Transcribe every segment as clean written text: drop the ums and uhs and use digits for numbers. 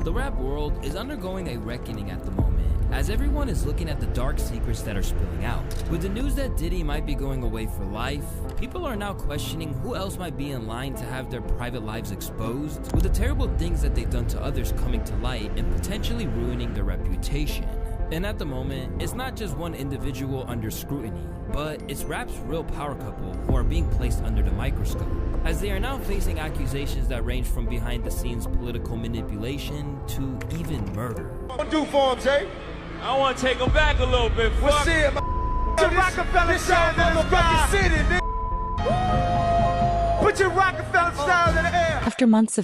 The rap world is undergoing a reckoning at the moment, as everyone is looking at the dark secrets that are spilling out. With the news that Diddy might be going away for life, people are now questioning who else might be in line to have their private lives exposed, with the terrible things that they've done to others coming to light and potentially ruining their reputation. And at the moment, it's not just one individual under scrutiny, but it's rap's real power couple who are being placed under the microscope, as they are now facing accusations that range from behind-the-scenes political manipulation to even murder. What do for him, Jay? I want to take him back a little bit. What's it, man? Put your Rockefeller style in the motherfucking city, nigga. Put your Rockefeller style in the air. After months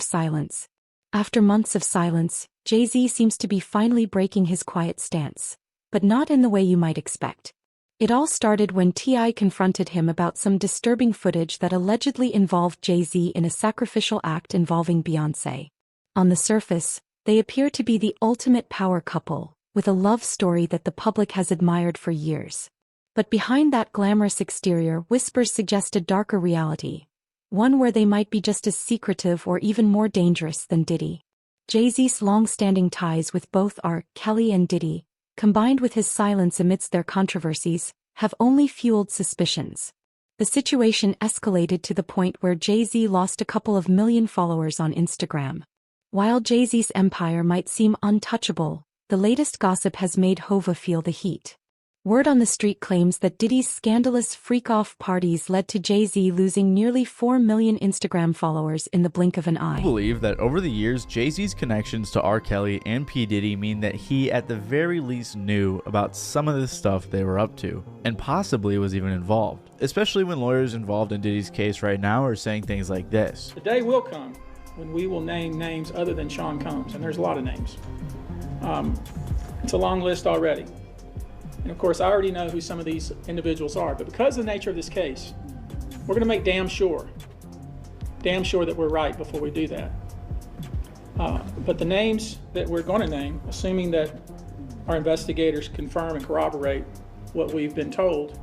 of silence, Jay-Z seems to be finally breaking his quiet stance, but not in the way you might expect. It all started when T.I. confronted him about some disturbing footage that allegedly involved Jay-Z in a sacrificial act involving Beyoncé. On the surface, they appear to be the ultimate power couple, with a love story that the public has admired for years. But behind that glamorous exterior, whispers suggest a darker reality, one where they might be just as secretive or even more dangerous than Diddy. Jay-Z's long-standing ties with both R. Kelly and Diddy, combined with his silence amidst their controversies, have only fueled suspicions. The situation escalated to the point where Jay-Z lost a couple of million followers on Instagram. While Jay-Z's empire might seem untouchable, the latest gossip has made Hova feel the heat. Word on the street claims that Diddy's scandalous freak-off parties led to Jay-Z losing nearly 4 million Instagram followers in the blink of an eye. I believe that over the years, Jay-Z's connections to R. Kelly and P. Diddy mean that he at the very least knew about some of the stuff they were up to, and possibly was even involved. Especially when lawyers involved in Diddy's case right now are saying things like this. The day will come when we will name names other than Sean Combs, and there's a lot of names. It's a long list already. And of course, I already know who some of these individuals are, but because of the nature of this case, we're gonna make damn sure that we're right before we do that. But the names that we're gonna name, assuming that our investigators confirm and corroborate what we've been told,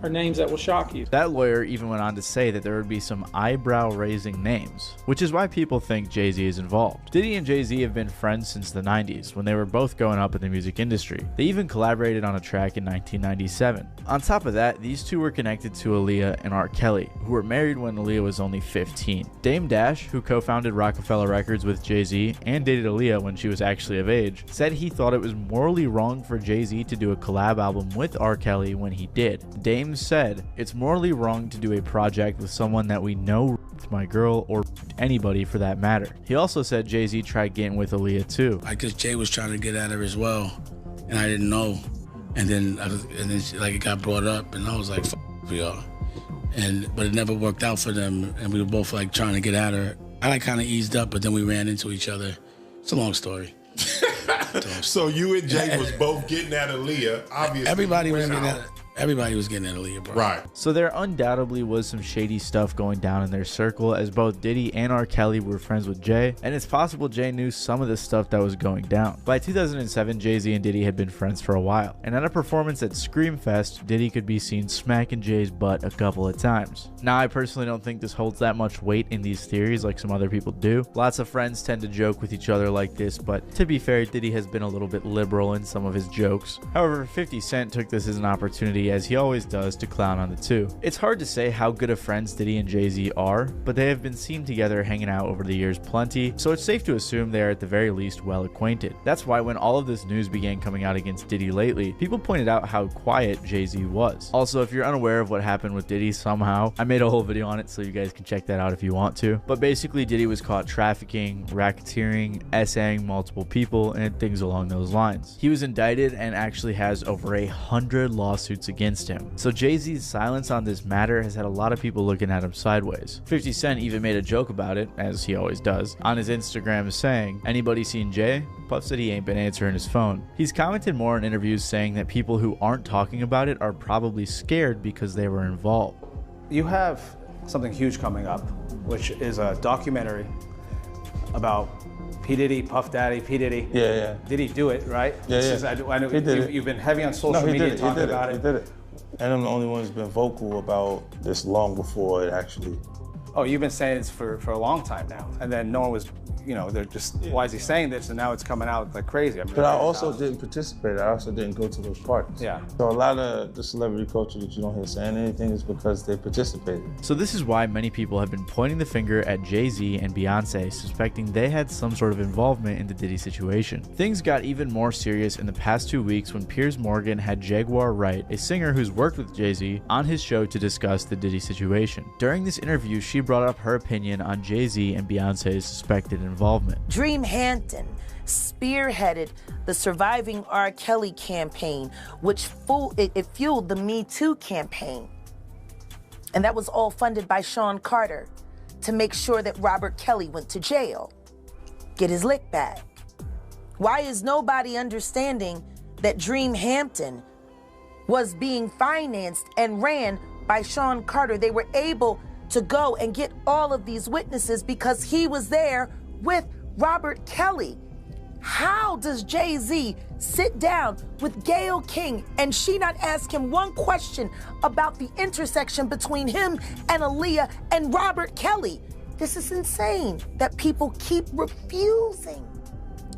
are names that will shock you. That lawyer even went on to say that there would be some eyebrow-raising names, which is why people think Jay-Z is involved. Diddy and Jay-Z have been friends since the 90s, when they were both going up in the music industry. They even collaborated on a track in 1997. On top of that, these two were connected to Aaliyah and R. Kelly, who were married when Aaliyah was only 15. Dame Dash, who co-founded Rockefeller Records with Jay-Z and dated Aaliyah when she was actually of age, said he thought it was morally wrong for Jay-Z to do a collab album with R. Kelly when he did. Dame said, "It's morally wrong to do a project with someone that we know raped my girl or anybody for that matter." He also said Jay-Z tried getting with Aaliyah too. I guess Jay was trying to get at her as well, and I didn't know. And then it got brought up, and I was like, "F for y'all." But it never worked out for them, and we were both like trying to get at her. I kind of eased up, but then we ran into each other. It's a long story. So you and Jay was both getting at Aaliyah, obviously. Everybody was getting at her. Everybody was getting at Aaliyah, bro. Right. So there undoubtedly was some shady stuff going down in their circle, as both Diddy and R. Kelly were friends with Jay, and it's possible Jay knew some of the stuff that was going down. By 2007, Jay-Z and Diddy had been friends for a while, and at a performance at Screamfest, Diddy could be seen smacking Jay's butt a couple of times. Now, I personally don't think this holds that much weight in these theories like some other people do. Lots of friends tend to joke with each other like this, but to be fair, Diddy has been a little bit liberal in some of his jokes. However, 50 Cent took this as an opportunity, as he always does, to clown on the two. It's hard to say how good of friends Diddy and Jay-Z are, but they have been seen together hanging out over the years plenty, so it's safe to assume they are at the very least well acquainted. That's why when all of this news began coming out against Diddy lately, people pointed out how quiet Jay-Z was. Also, if you're unaware of what happened with Diddy somehow, I made a whole video on it, so you guys can check that out if you want to. But basically, Diddy was caught trafficking, racketeering, SAing multiple people, and things along those lines. He was indicted and actually has over 100 lawsuits against him. So Jay-Z's silence on this matter has had a lot of people looking at him sideways. 50 Cent even made a joke about it, as he always does, on his Instagram saying, "Anybody seen Jay?" Puff said he ain't been answering his phone. He's commented more in interviews saying that people who aren't talking about it are probably scared because they were involved. You have something huge coming up, which is a documentary about P. Diddy, Puff Daddy, P. Diddy. Yeah. Did he do it, right? I know He did it. you've been heavy on social media talking about it. He did it. And I'm the only one who's been vocal about this long before it actually oh, you've been saying this for a long time now. And then no one was, they're just, why is he saying this? And now it's coming out like crazy. But I also didn't participate. I also didn't go to those parties. Yeah. So a lot of the celebrity culture that you don't hear saying anything is because they participated. So this is why many people have been pointing the finger at Jay-Z and Beyoncé, suspecting they had some sort of involvement in the Diddy situation. Things got even more serious in the past 2 weeks when Piers Morgan had Jaguar Wright, a singer who's worked with Jay-Z, on his show to discuss the Diddy situation. During this interview, she brought up her opinion on Jay-Z and Beyoncé's suspected involvement. Dream Hampton spearheaded the Surviving R. Kelly campaign, which fueled the Me Too campaign. And that was all funded by Sean Carter to make sure that Robert Kelly went to jail, get his lick back. Why is nobody understanding that Dream Hampton was being financed and ran by Sean Carter? They were able to go and get all of these witnesses because he was there with Robert Kelly. How does Jay-Z sit down with Gayle King and she not ask him one question about the intersection between him and Aaliyah and Robert Kelly? This is insane that people keep refusing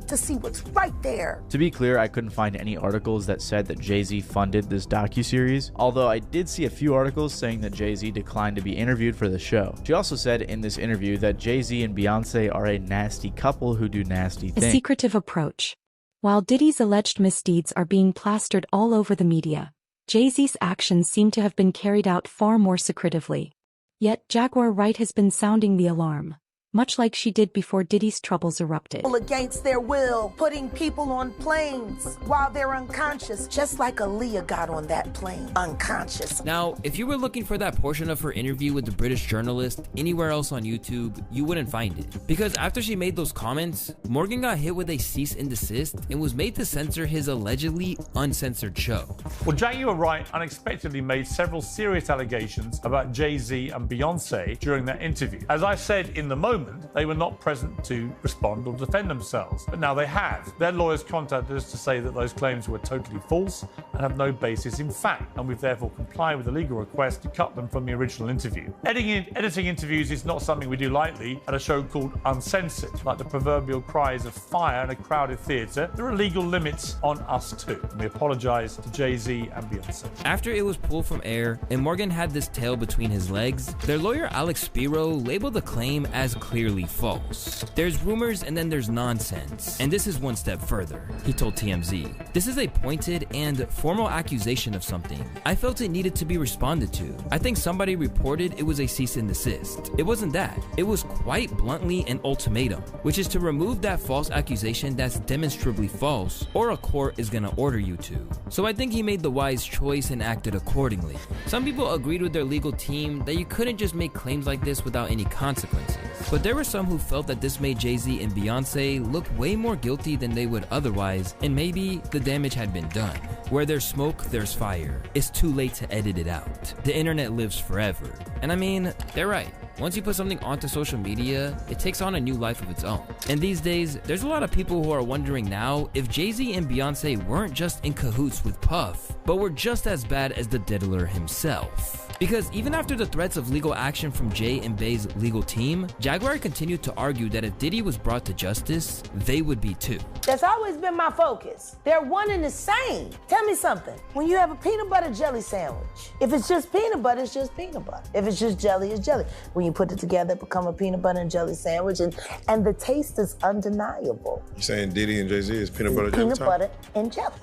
to see what's right there. To be clear, I couldn't find any articles that said that Jay-Z funded this docuseries, although I did see a few articles saying that Jay-Z declined to be interviewed for the show. She also said in this interview that Jay-Z and Beyoncé are a nasty couple who do nasty things. A secretive approach. While Diddy's alleged misdeeds are being plastered all over the media, Jay-Z's actions seem to have been carried out far more secretively. Yet Jaguar Wright has been sounding the alarm, much like she did before Diddy's troubles erupted. Against their will, putting people on planes while they're unconscious, just like Aaliyah got on that plane, unconscious. Now, if you were looking for that portion of her interview with the British journalist anywhere else on YouTube, you wouldn't find it. Because after she made those comments, Morgan got hit with a cease and desist and was made to censor his allegedly uncensored show. Well, Jaguar Wright unexpectedly made several serious allegations about Jay-Z and Beyoncé during that interview. As I said in the moment, they were not present to respond or defend themselves, but now they have. Their lawyers contacted us to say that those claims were totally false and have no basis in fact, and we've therefore complied with the legal request to cut them from the original interview. Editing interviews is not something we do lightly at a show called Uncensored. Like the proverbial cries of fire in a crowded theatre, there are legal limits on us too, and we apologise to Jay-Z and Beyoncé. After it was pulled from air and Morgan had this tail between his legs, their lawyer Alex Spiro labeled the claim as clearly false. There's rumors and then there's nonsense. And this is one step further. He told TMZ, "This is a pointed and formal accusation of something. I felt it needed to be responded to. I think somebody reported it was a cease and desist. It wasn't that. It was quite bluntly an ultimatum, which is to remove that false accusation that's demonstrably false, or a court is gonna order you to. So I think he made the wise choice and acted accordingly." Some people agreed with their legal team that you couldn't just make claims like this without any consequences. But there were some who felt that this made Jay-Z and Beyoncé look way more guilty than they would otherwise, and maybe the damage had been done. Where there's smoke, there's fire. It's too late to edit it out. The internet lives forever. And I mean, they're right. Once you put something onto social media, it takes on a new life of its own. And these days, there's a lot of people who are wondering now if Jay-Z and Beyoncé weren't just in cahoots with Puff, but were just as bad as the diddler himself. Because even after the threats of legal action from Jay and Bey's legal team, Jaguar continued to argue that if Diddy was brought to justice, they would be too. That's always been my focus. They're one and the same. Tell me something. When you have a peanut butter jelly sandwich, if it's just peanut butter, it's just peanut butter. If it's just jelly, it's jelly. When you put it together, it becomes a peanut butter and jelly sandwich, and the taste is undeniable. You're saying Diddy and Jay-Z is peanut butter jelly? Peanut butter and jelly.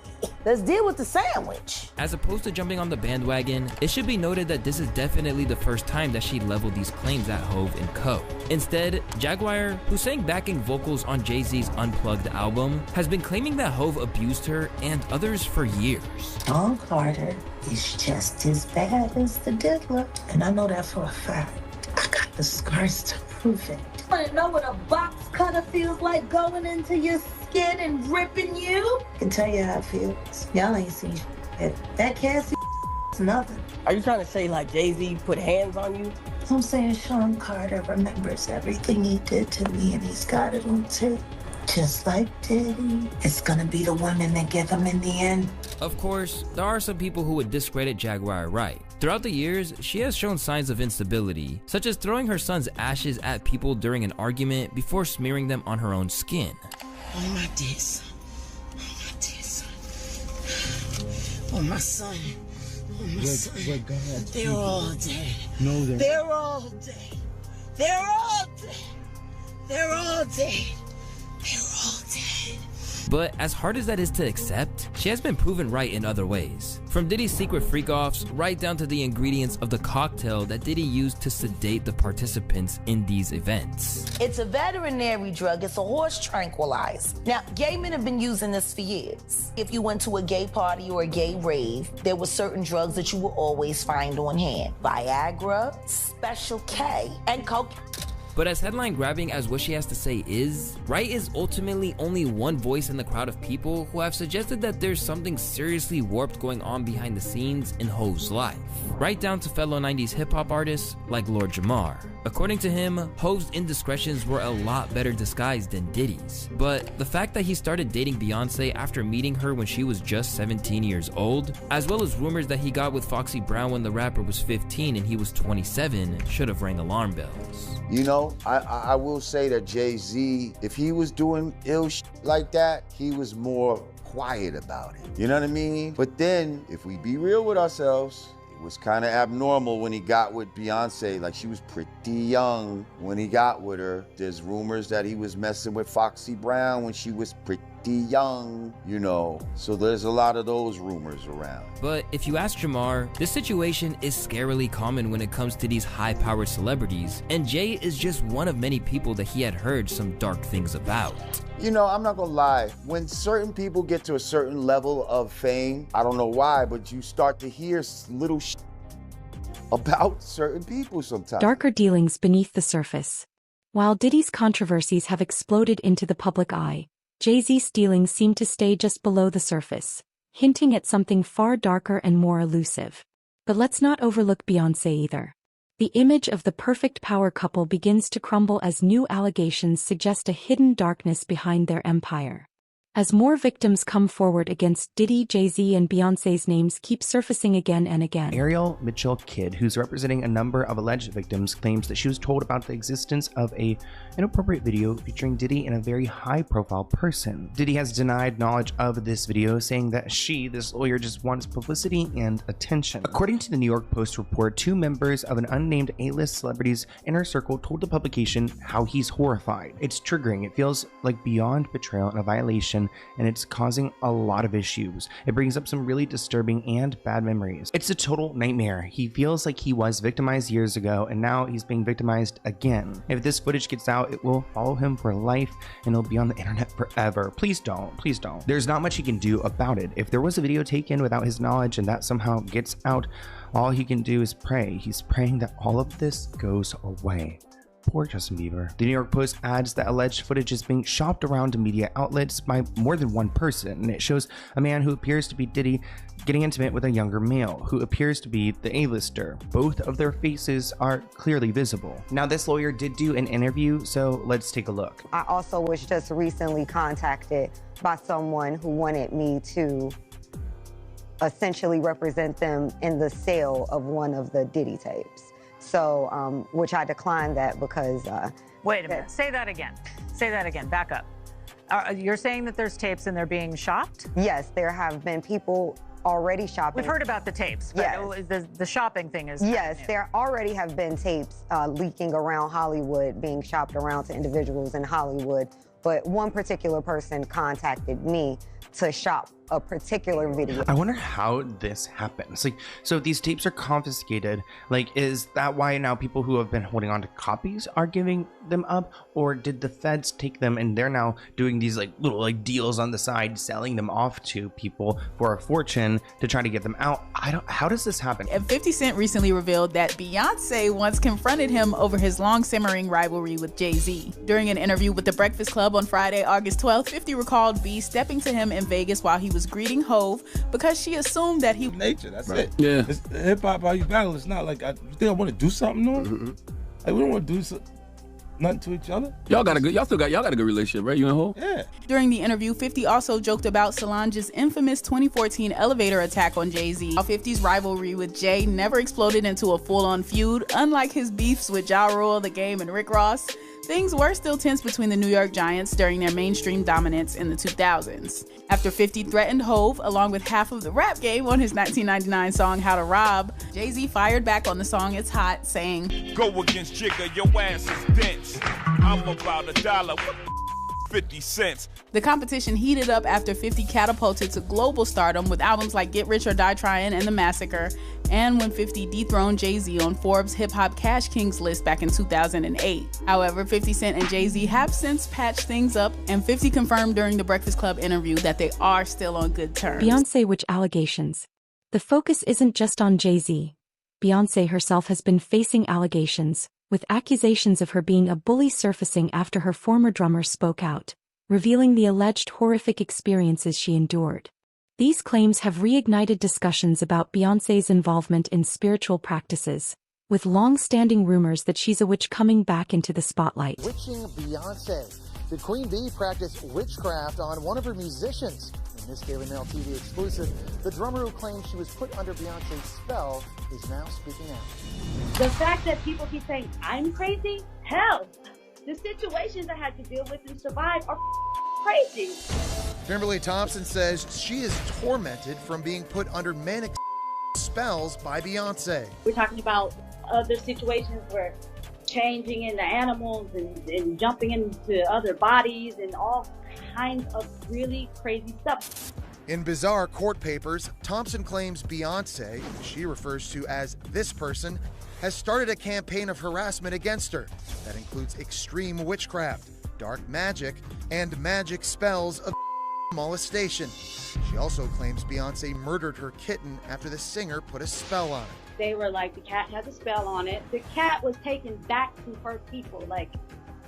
Let's deal with the sandwich. As opposed to jumping on the bandwagon, it should be noted that this is definitely the first time that she leveled these claims at Hove and Co. Instead, Jaguar, who sang backing vocals on Jay-Z's Unplugged album, has been claiming that Hove abused her and others for years. Sean Carter is just as bad as the diddler, and I know that for a fact. I got the scars to prove it. Want to know what a box cutter feels like going into your skin and ripping you? I can tell you how it feels. Y'all ain't seen shit. That Cassie is nothing. Are you trying to say like Jay-Z put hands on you? I'm saying Sean Carter remembers everything he did to me, and he's got it on tape. Just like Diddy, it's gonna be the women that get them in the end. Of course, there are some people who would discredit Jaguar Wright. Throughout the years, she has shown signs of instability, such as throwing her son's ashes at people during an argument before smearing them on her own skin. Oh, my dear son. Oh, my dear son. Oh, my son. Oh, my son. They're all dead. No, they're all dead. They're all dead. They're all dead. They're all dead. But as hard as that is to accept, she has been proven right in other ways. From Diddy's secret freak-offs, right down to the ingredients of the cocktail that Diddy used to sedate the participants in these events. It's a veterinary drug. It's a horse tranquilizer. Now, gay men have been using this for years. If you went to a gay party or a gay rave, there were certain drugs that you would always find on hand. Viagra, Special K, and coke. But as headline-grabbing as what she has to say is, Wright is ultimately only one voice in the crowd of people who have suggested that there's something seriously warped going on behind the scenes in Hov's life, right down to fellow 90s hip-hop artists like Lord Jamar. According to him, Hov's indiscretions were a lot better disguised than Diddy's. But the fact that he started dating Beyoncé after meeting her when she was just 17 years old, as well as rumors that he got with Foxy Brown when the rapper was 15 and he was 27, should have rang alarm bells. You know, I will say that Jay-Z, if he was doing ill shit like that, he was more quiet about it. You know what I mean? But then, if we be real with ourselves, it was kind of abnormal when he got with Beyoncé. Like, she was pretty young when he got with her. There's rumors that he was messing with Foxy Brown when she was pretty young, you know. So there's a lot of those rumors around. But if you ask Jamar, this situation is scarily common when it comes to these high-powered celebrities, and Jay is just one of many people that he had heard some dark things about. You know, I'm not gonna lie, when certain people get to a certain level of fame, I don't know why, but you start to hear little about certain people sometimes. Darker dealings beneath the surface. While Diddy's controversies have exploded into the public eye, Jay-Z's dealings seem to stay just below the surface, hinting at something far darker and more elusive. But let's not overlook Beyoncé either. The image of the perfect power couple begins to crumble as new allegations suggest a hidden darkness behind their empire. As more victims come forward against Diddy, Jay-Z, and Beyoncé's names keep surfacing again and again. Ariel Mitchell Kidd, who's representing a number of alleged victims, claims that she was told about the existence of an inappropriate video featuring Diddy and a very high-profile person. Diddy has denied knowledge of this video, saying that this lawyer, just wants publicity and attention. According to the New York Post report, 2 members of an unnamed A-list celebrity's inner circle told the publication how he's horrified. It's triggering. It feels like beyond betrayal and a violation, and it's causing a lot of issues. It brings up some really disturbing and bad memories. It's a total nightmare. He feels like he was victimized years ago, and now he's being victimized again. If this footage gets out, it will follow him for life, and it'll be on the internet forever. Please don't. Please don't. There's not much he can do about it. If there was a video taken without his knowledge and that somehow gets out, all he can do is pray. He's praying that all of this goes away. Poor Justin Bieber. The New York Post adds that alleged footage is being shopped around to media outlets by more than one person, and it shows a man who appears to be Diddy getting intimate with a younger male who appears to be the A-lister. Both of their faces are clearly visible. Now, this lawyer did do an interview, so let's take a look. I also was just recently contacted by someone who wanted me to essentially represent them in the sale of one of the Diddy tapes. So, which I declined that because... Wait a minute, say that again. Say that again, back up. You're saying that there's tapes and they're being shopped? Yes, there have been people already shopping. We've heard about the tapes, but yes. The shopping thing is... Yes, there already have been tapes leaking around Hollywood, being shopped around to individuals in Hollywood, but one particular person contacted me to shop a particular video. I wonder how this happens. Like, so if these tapes are confiscated, like, is that why now people who have been holding on to copies are giving them up? Or did the feds take them and they're now doing these like little like deals on the side, selling them off to people for a fortune to try to get them out? How does this happen? And 50 Cent recently revealed that Beyoncé once confronted him over his long simmering rivalry with Jay-Z. During an interview with The Breakfast Club on Friday, August 12th, 50 recalled B stepping to him in Vegas while he was greeting Hov because she assumed that he... Nature, that's right. it. Yeah. Hip hop, how you battle, it's not like, you think I want to do something, no? Like, we don't want to do something. nothing to each other. Y'all got a good relationship, right? You and Hov? Yeah. During the interview, 50 also joked about Solange's infamous 2014 elevator attack on Jay-Z. While 50's rivalry with Jay never exploded into a full-on feud, unlike his beefs with Ja Rule, The Game, and Rick Ross, things were still tense between the New York Giants during their mainstream dominance in the 2000s. After 50 threatened Hov, along with half of the rap game on his 1999 song How to Rob, Jay-Z fired back on the song It's Hot, saying, Go against Jigga, your ass is dense. I'm about $1, 50 cents. The competition heated up after 50 catapulted to global stardom with albums like Get Rich or Die Tryin' and The Massacre, and when 50 dethroned Jay-Z on Forbes' Hip Hop Cash Kings list back in 2008. However, 50 Cent and Jay-Z have since patched things up, and 50 confirmed during the Breakfast Club interview that they are still on good terms. Beyoncé witch allegations. The focus isn't just on Jay-Z. Beyoncé herself has been facing allegations, with accusations of her being a bully surfacing after her former drummer spoke out, revealing the alleged horrific experiences she endured. These claims have reignited discussions about Beyoncé's involvement in spiritual practices, with long-standing rumors that she's a witch coming back into the spotlight. Witching Beyoncé. Did Queen Bee practice witchcraft on one of her musicians? In this Daily Mail TV exclusive, the drummer who claimed she was put under Beyoncé's spell is now speaking out. The fact that people keep saying I'm crazy, hell, the situations I had to deal with and survive are crazy. Kimberly Thompson says she is tormented from being put under manic spells by Beyoncé. We're talking about other situations where changing into animals and jumping into other bodies and all kinds of really crazy stuff. In bizarre court papers, Thompson claims Beyoncé, she refers to as this person, has started a campaign of harassment against her that includes extreme witchcraft, dark magic, and magic spells of molestation. She also claims Beyoncé murdered her kitten after the singer put a spell on it. They were like, the cat has a spell on it. The cat was taken back to her people,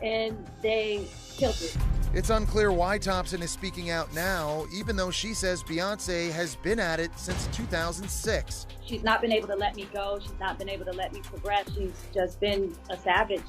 and they killed it. It's unclear why Thompson is speaking out now, even though she says Beyoncé has been at it since 2006. She's not been able to let me go. She's not been able to let me progress. She's just been a savage.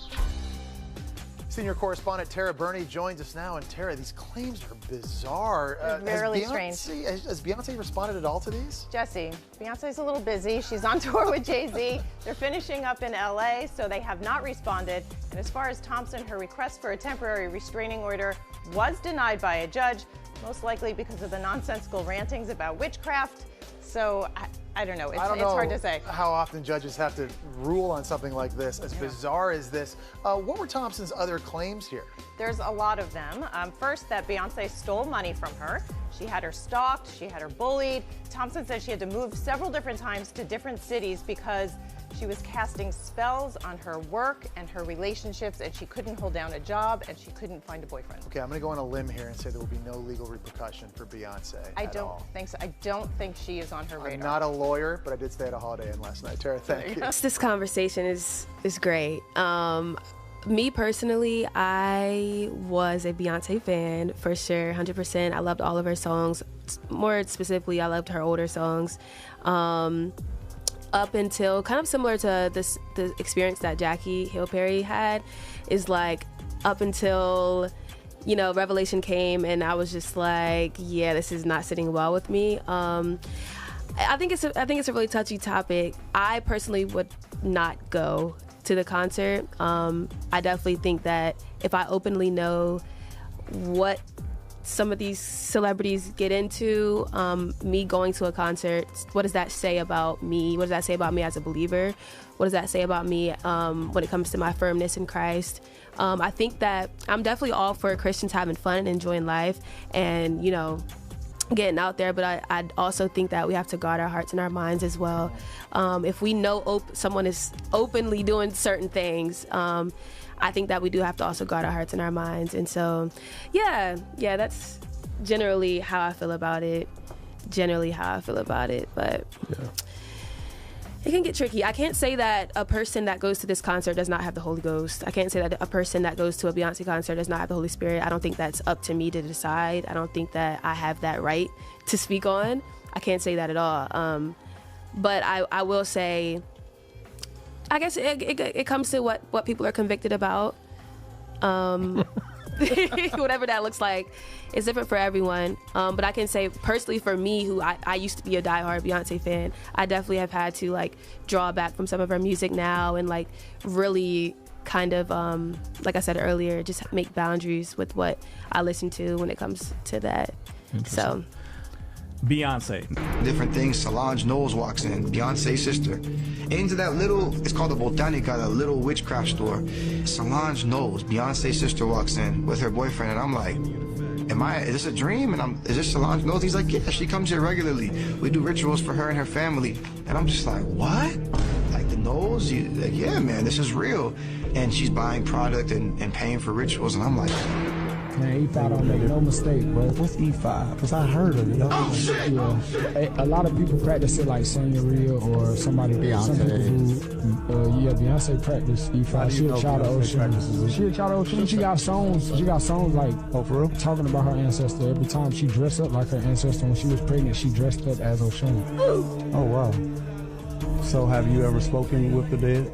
Senior correspondent Tara Burney joins us now. And Tara, these claims are bizarre. Really strange. Has Beyoncé responded at all to these? Jesse, Beyonce's a little busy. She's on tour with Jay-Z. They're finishing up in LA, so they have not responded. And as far as Thompson, her request for a temporary restraining order was denied by a judge, most likely because of the nonsensical rantings about witchcraft. So I don't know. It's hard to say. How often judges have to rule on something like this, as bizarre as this. What were Thompson's other claims here? There's a lot of them. First, that Beyoncé stole money from her. She had her stalked, she had her bullied. Thompson said she had to move several different times to different cities because she was casting spells on her work and her relationships, and she couldn't hold down a job, and she couldn't find a boyfriend. Okay, I'm going to go on a limb here and say there will be no legal repercussion for Beyoncé. I don't think so. I don't think she is on her radar. I'm not a lawyer, but I did stay at a Holiday Inn last night. Tara, thank you. This conversation is great. Me personally, I was a Beyoncé fan for sure, 100%. I loved all of her songs. More specifically, I loved her older songs. Up until kind of similar to the experience that Jackie Hill Perry had, is like up until Revelation came, and I was just like, yeah, this is not sitting well with me. I think it's a really touchy topic. I personally would not go to the concert. I definitely think that if I openly know what some of these celebrities get into, me going to a concert, what does that say about me? What does that say about me as a believer? What does that say about me when it comes to my firmness in Christ? I think that I'm definitely all for Christians having fun and enjoying life and, getting out there, but I also think that we have to guard our hearts and our minds as well. If we know someone is openly doing certain things, I think that we do have to also guard our hearts and our minds. And so, yeah, that's generally how I feel about it. But it can get tricky. I can't say that a person that goes to this concert does not have the Holy Ghost. I can't say that a person that goes to a Beyoncé concert does not have the Holy Spirit. I don't think that's up to me to decide. I don't think that I have that right to speak on. I can't say that at all. But I will say, I guess it comes to what people are convicted about. Whatever that looks like, it's different for everyone. But I can say personally for me, who I used to be a diehard Beyonce fan, I definitely have had to like draw back from some of her music now and like really kind of, like I said earlier, just make boundaries with what I listen to when it comes to that. So. Beyonce. Different things. Solange Knowles walks in, Beyonce's sister. Into that little, it's called the Botanica, the little witchcraft store. Solange Knowles, Beyonce's sister, walks in with her boyfriend, and I'm like, is this a dream? And is this Solange Knowles? He's like, yeah, she comes here regularly. We do rituals for her and her family. And I'm just like, what? Like the Knowles? Like, yeah, man, this is real. And she's buying product and paying for rituals, and I'm like, man, E5 don't make no mistake, bro. What's E5? Because I heard of it. Oh, shit! Yeah. A lot of people practice it like Senorita or somebody. Beyonce. Beyonce practice E5. She a child of Ocean. She a child of Ocean. She got songs like, oh, for real? Talking about her ancestor. Every time she dressed up like her ancestor. When she was pregnant, she dressed up as Ocean. Oh, wow. So have you ever spoken with the dead?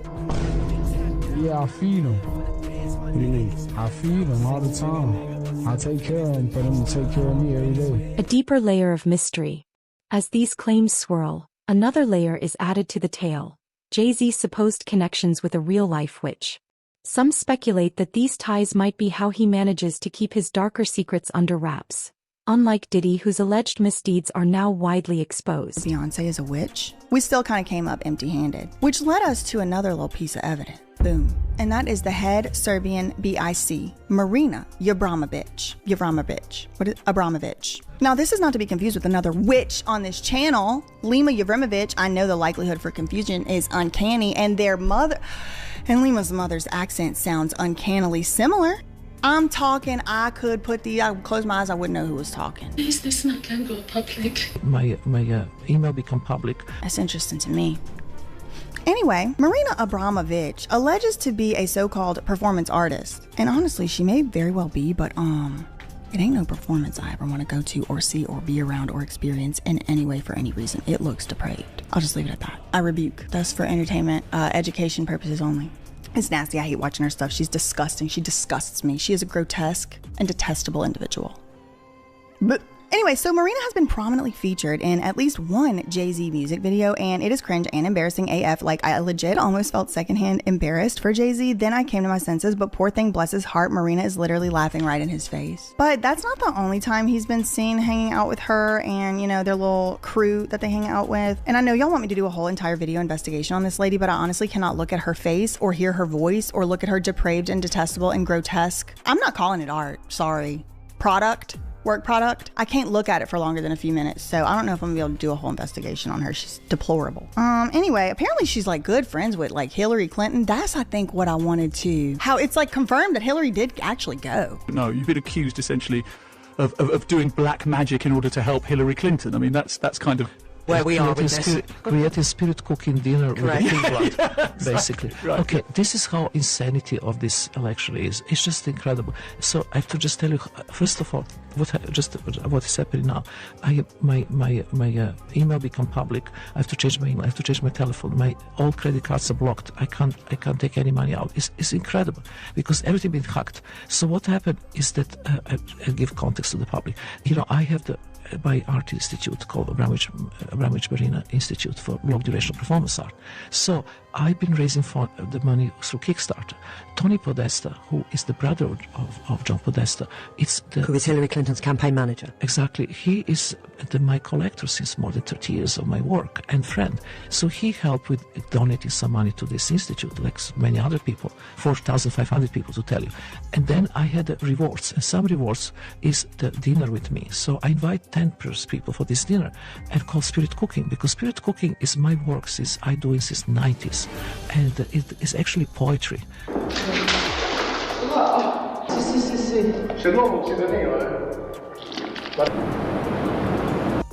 Yeah, I feed them. What do you mean? I feed them all the time. I take care of them for them to take care of me every day. A deeper layer of mystery. As these claims swirl, another layer is added to the tale. Jay-Z's supposed connections with a real-life witch. Some speculate that these ties might be how he manages to keep his darker secrets under wraps. Unlike Diddy, whose alleged misdeeds are now widely exposed. Beyonce is a witch. We still kind of came up empty-handed, which led us to another little piece of evidence. Boom. And that is the head Serbian BIC, Marina Abramović. Abramović. Now, this is not to be confused with another witch on this channel. Lima Abramović, I know the likelihood for confusion is uncanny, and Lima's mother's accent sounds uncannily similar. I'm talking, I could close my eyes, I wouldn't know who was talking. Please, listen, I can't go public. My email become public. That's interesting to me. Anyway, Marina Abramović alleges to be a so-called performance artist. And honestly, she may very well be, but it ain't no performance I ever want to go to or see or be around or experience in any way for any reason. It looks depraved. I'll just leave it at that. I rebuke. Thus for entertainment, education purposes only. It's nasty. I hate watching her stuff. She's disgusting. She disgusts me. She is a grotesque and detestable individual. But anyway, so Marina has been prominently featured in at least one Jay-Z music video, and it is cringe and embarrassing AF. Like, I legit almost felt secondhand embarrassed for Jay-Z. Then I came to my senses, but poor thing, bless his heart, Marina is literally laughing right in his face. But that's not the only time he's been seen hanging out with her and, you know, their little crew that they hang out with. And I know y'all want me to do a whole entire video investigation on this lady, but I honestly cannot look at her face or hear her voice or look at her depraved and detestable and grotesque. I'm not calling it art, sorry. Work product. I can't look at it for longer than a few minutes, so I don't know if I'm gonna be able to do a whole investigation on her. She's deplorable. Anyway, apparently she's like good friends with like Hillary Clinton. That's, I think, what I wanted to, how it's like confirmed that Hillary did actually go. No, you've been accused essentially of doing black magic in order to help Hillary Clinton. I mean, that's kind of where we are with this. Creating spirit cooking dinner with pig blood, yeah, basically. Right. Okay, this is how insanity of this election is. It's just incredible. So I have to just tell you, first of all, what is happening now. My email become public. I have to change my email. I have to change my telephone. My all credit cards are blocked. I can't take any money out. It's incredible because everything been hacked. So what happened is that I give context to the public. You know, I have my art institute called Abramović Marina Institute for Long Duration Performance Art. So I've been raising the money through Kickstarter. Tony Podesta, who is the brother of John Podesta, who is Hillary Clinton's campaign manager. Exactly. He is my collector since more than 30 years of my work and friend. So he helped with donating some money to this institute, like many other people, 4,500 people to tell you. And then I had rewards, and some rewards is the dinner with me. So I invite 10 people for this dinner and called Spirit Cooking, because Spirit Cooking is my work since I do it since 90s, and it is actually poetry.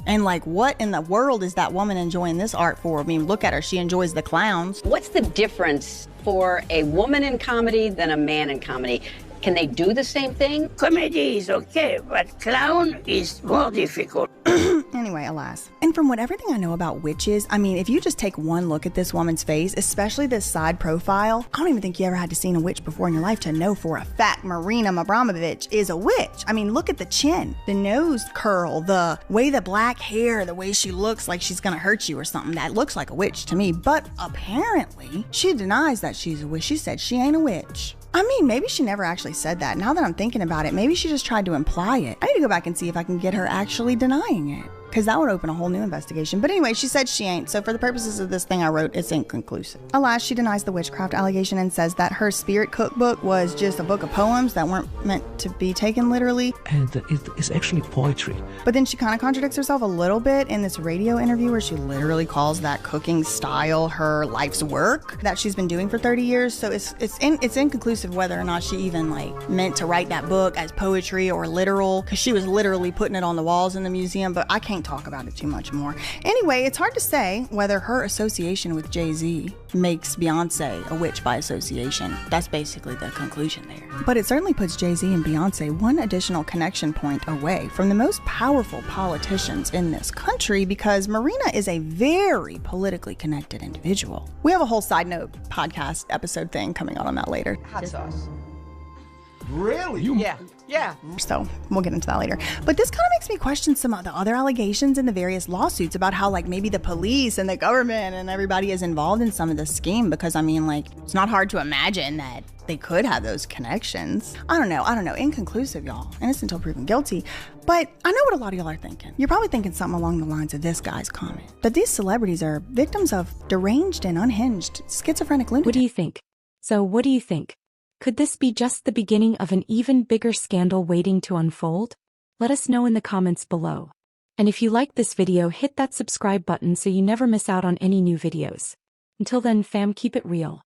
And like, what in the world is that woman enjoying this art for? I mean, look at her. She enjoys the clowns. What's the difference for a woman in comedy than a man in comedy? Can they do the same thing? Comedy is okay, but clown is more difficult. And Anyway, alas. And from everything I know about witches, I mean, if you just take one look at this woman's face, especially this side profile, I don't even think you ever had to see a witch before in your life to know for a fact Marina Abramovich is a witch. I mean, look at the chin, the nose curl, the way the black hair, the way she looks like she's gonna hurt you or something. That looks like a witch to me. But apparently, she denies that she's a witch. She said she ain't a witch. I mean, maybe she never actually said that. Now that I'm thinking about it, maybe she just tried to imply it. I need to go back and see if I can get her actually denying it, because that would open a whole new investigation. But anyway, she said she ain't, so for the purposes of this thing I wrote, it's inconclusive. Alas, she denies the witchcraft allegation and says that her spirit cookbook was just a book of poems that weren't meant to be taken literally. And it is actually poetry. But then she kind of contradicts herself a little bit in this radio interview where she literally calls that cooking style her life's work that she's been doing for 30 years. So it's inconclusive whether or not she even meant to write that book as poetry or literal, because she was literally putting it on the walls in the museum, but I can't talk about it too much more. Anyway, it's hard to say whether her association with Jay-Z makes Beyoncé a witch by association. That's basically the conclusion there. But it certainly puts Jay-Z and Beyoncé one additional connection point away from the most powerful politicians in this country, because Marina is a very politically connected individual. We have a whole side note podcast episode thing coming out on that later. Hot sauce. Really? Yeah. So we'll get into that later. But this kind of makes me question some of the other allegations in the various lawsuits about how maybe the police and the government and everybody is involved in some of the scheme, because I mean, it's not hard to imagine that they could have those connections. I don't know. Inconclusive, y'all. Innocent until proven guilty. But I know what a lot of y'all are thinking. You're probably thinking something along the lines of this guy's comment, that these celebrities are victims of deranged and unhinged schizophrenic lunatics. What do you think? So what do you think? Could this be just the beginning of an even bigger scandal waiting to unfold? Let us know in the comments below. And if you liked this video, hit that subscribe button so you never miss out on any new videos. Until then, fam, keep it real.